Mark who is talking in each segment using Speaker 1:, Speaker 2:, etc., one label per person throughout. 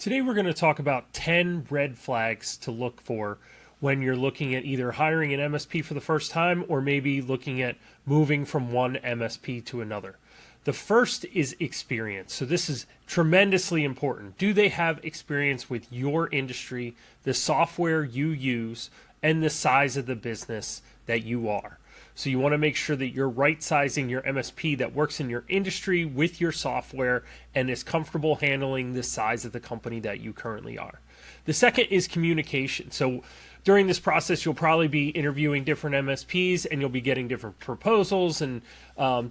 Speaker 1: Today we're going to talk about 10 red flags to look for when you're looking at either hiring an MSP for the first time or maybe looking at moving from one MSP to another. The first is experience. So this is tremendously important. Do they have experience with your industry, the software you use, and the size of the business that you are? So you want to make sure that you're right sizing your MSP that works in your industry with your software and is comfortable handling the size of the company that you currently are. The second is communication. So during this process, you'll probably be interviewing different MSPs and you'll be getting different proposals and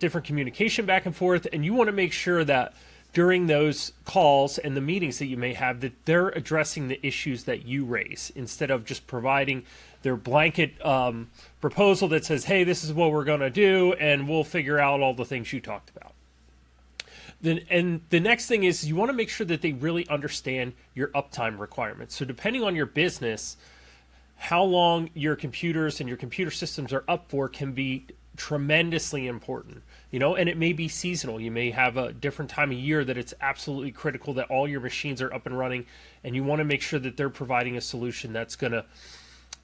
Speaker 1: different communication back and forth. And you want to make sure that during those calls and the meetings that you may have, that they're addressing the issues that you raise instead of just providing their blanket proposal that says, hey, this is what we're going to do, and we'll figure out all the things you talked about. And the next thing is you want to make sure that they really understand your uptime requirements. So depending on your business, how long your computers and your computer systems are up for can be tremendously important, and it may be seasonal. You may have a different time of year that it's absolutely critical that all your machines are up and running, and you want to make sure that they're providing a solution that's going to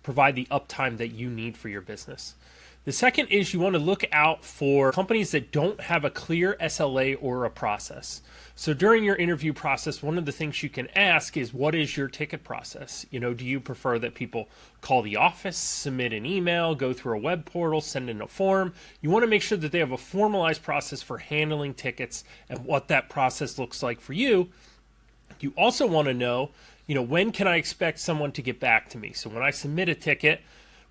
Speaker 1: provide the uptime that you need for your business. The second is you want to look out for companies that don't have a clear SLA or a process. So during your interview process, one of the things you can ask is, what is your ticket process? Do you prefer that people call the office, submit an email, go through a web portal, send in a form? You want to make sure that they have a formalized process for handling tickets and what that process looks like for you. You also want to know, when can I expect someone to get back to me? So when I submit a ticket,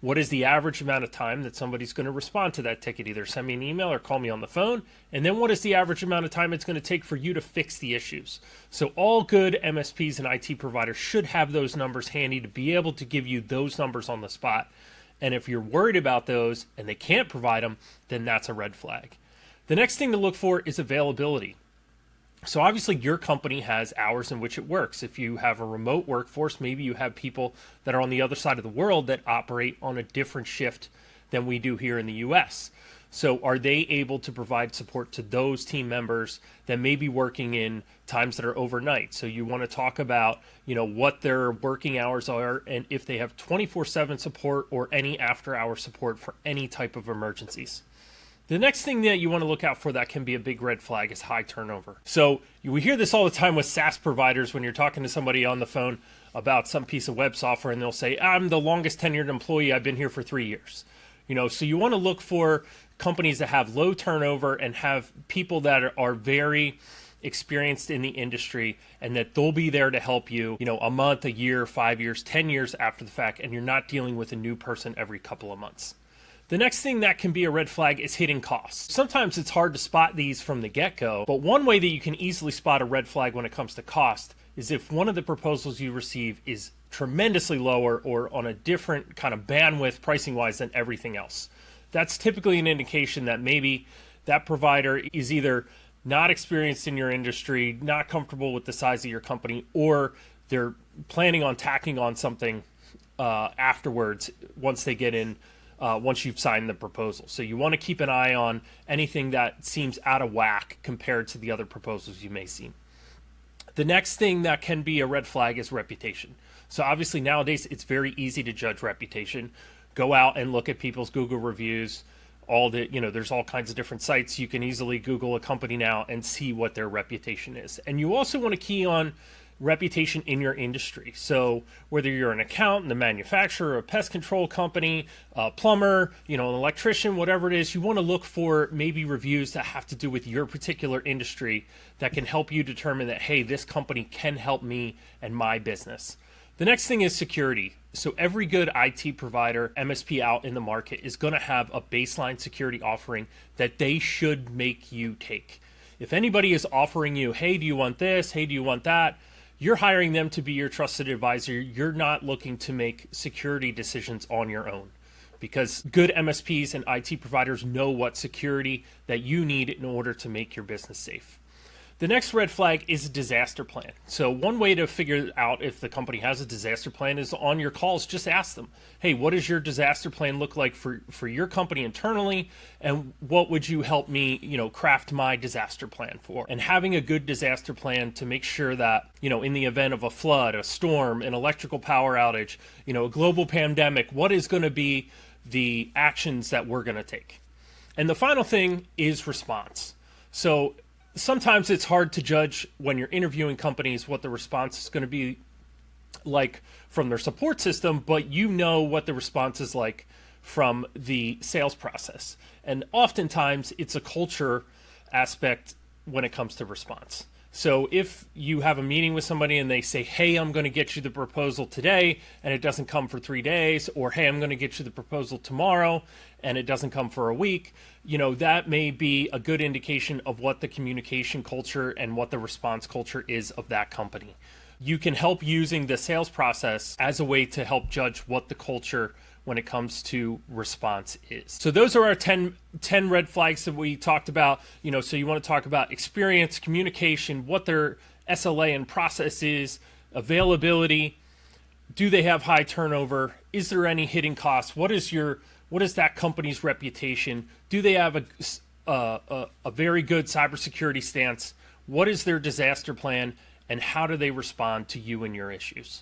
Speaker 1: what is the average amount of time that somebody's going to respond to that ticket? Either send me an email or call me on the phone. And then what is the average amount of time it's going to take for you to fix the issues? So all good MSPs and IT providers should have those numbers handy to be able to give you those numbers on the spot. And if you're worried about those and they can't provide them, then that's a red flag. The next thing to look for is availability. So obviously your company has hours in which it works. If you have a remote workforce, maybe you have people that are on the other side of the world that operate on a different shift than we do here in the US. So are they able to provide support to those team members that may be working in times that are overnight? So you want to talk about, what their working hours are and if they have 24/7 support or any after-hour support for any type of emergencies. The next thing that you want to look out for that can be a big red flag is high turnover. So we hear this all the time with SaaS providers when you're talking to somebody on the phone about some piece of web software and they'll say, I'm the longest tenured employee, I've been here for 3 years. So you want to look for companies that have low turnover and have people that are very experienced in the industry and that they'll be there to help you, a month, a year, 5 years, 10 years after the fact, and you're not dealing with a new person every couple of months. The next thing that can be a red flag is hidden costs. Sometimes it's hard to spot these from the get-go, but one way that you can easily spot a red flag when it comes to cost is if one of the proposals you receive is tremendously lower or on a different kind of bandwidth pricing-wise than everything else. That's typically an indication that maybe that provider is either not experienced in your industry, not comfortable with the size of your company, or they're planning on tacking on something afterwards once they get in. Once you've signed the proposal. So you want to keep an eye on anything that seems out of whack compared to the other proposals you may see. The next thing that can be a red flag is reputation. So obviously nowadays it's very easy to judge reputation. Go out and look at people's Google reviews. There's all kinds of different sites. You can easily Google a company now and see what their reputation is. And you also want to key on reputation in your industry. So whether you're an accountant, a manufacturer, a pest control company, a plumber, an electrician, whatever it is, you want to look for maybe reviews that have to do with your particular industry that can help you determine that, hey, this company can help me and my business. The next thing is security. So every good IT provider, MSP out in the market is going to have a baseline security offering that they should make you take. If anybody is offering you, hey, do you want this? Hey, do you want that? You're hiring them to be your trusted advisor. You're not looking to make security decisions on your own, because good MSPs and IT providers know what security that you need in order to make your business safe. The next red flag is a disaster plan. So one way to figure out if the company has a disaster plan is on your calls, just ask them, hey, what does your disaster plan look like for your company internally? And what would you help me, craft my disaster plan for? And having a good disaster plan to make sure that, in the event of a flood, a storm, an electrical power outage, a global pandemic, what is going to be the actions that we're going to take? And the final thing is response. So sometimes it's hard to judge when you're interviewing companies what the response is going to be like from their support system, but what the response is like from the sales process. And oftentimes it's a culture aspect when it comes to response. So if you have a meeting with somebody and they say, hey, I'm going to get you the proposal today, and it doesn't come for 3 days, or hey, I'm going to get you the proposal tomorrow, and it doesn't come for a week, that may be a good indication of what the communication culture and what the response culture is of that company. You can help using the sales process as a way to help judge what the culture when it comes to response is. So those are our 10 red flags that we talked about. So you want to talk about experience, communication, what their SLA and process is, availability. Do they have high turnover? Is there any hidden costs? What is that company's reputation? Do they have a very good cybersecurity stance? What is their disaster plan? And how do they respond to you and your issues?